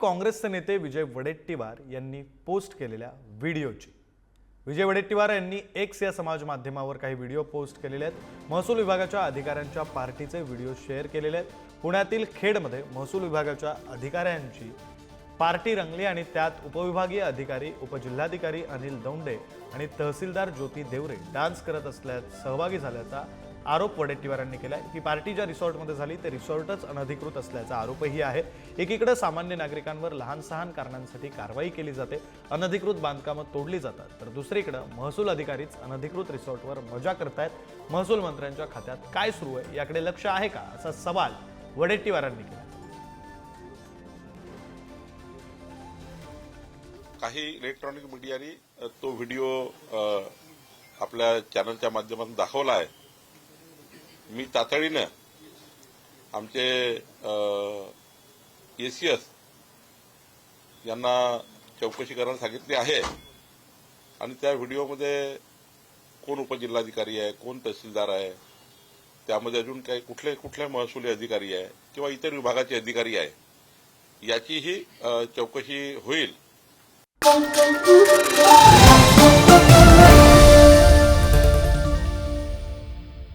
काँग्रेसचे नेते विजय वडेट्टीवार यांनी पोस्ट केलेल्या व्हिडिओची। विजय वडेट्टीवार यांनी एक्स या समाज माध्यमावर काही व्हिडिओ पोस्ट केलेले आहेत। महसूल विभागाच्या अधिकाऱ्यांच्या पार्टीचे व्हिडिओ शेअर केलेले आहेत। पुण्यातील खेडमध्ये महसूल विभागाच्या अधिकाऱ्यांची पार्टी रंगली आणि त्यात उपविभागीय अधिकारी, उपजिल्हाधिकारी अनिल दौंडे आणि तहसीलदार ज्योती देवरे डान्स करत असल्यास सहभागी झाल्याचा आरोप वडेट्टीवारांनी केलाय। ही पार्टी ज्या रिसॉर्टमध्ये झाली ते रिसॉर्टच अनधिकृत असल्याचा आरोपही आहे। एकीकडे सामान्य नागरिकांवर लहान सहान कारणांसाठी कारवाई केली जाते, अनधिकृत बांधकामं तोडली जातात, तर दुसरीकडे महसूल अधिकारीच अनधिकृत रिसॉर्टवर मजा करतायत। महसूल मंत्र्यांच्या खात्यात काय सुरू आहे याकडे लक्ष आहे का, असा सवाल वडेट्टीवारांनी केला। काही इलेक्ट्रॉनिक मीडियाने तो व्हिडिओ आपल्या चॅनलच्या माध्यमातून दाखवला आहे। मी तातडीनं आमचे एसीएस यांना चौकशी करायला सांगितली आहे आणि त्या व्हिडिओमध्ये कोण उपजिल्हाधिकारी आहे, कोण तहसीलदार आहे, त्यामध्ये अजून काही कुठले महसुली अधिकारी आहे किंवा इतर विभागाचे अधिकारी आहे याचीही चौकशी होईल।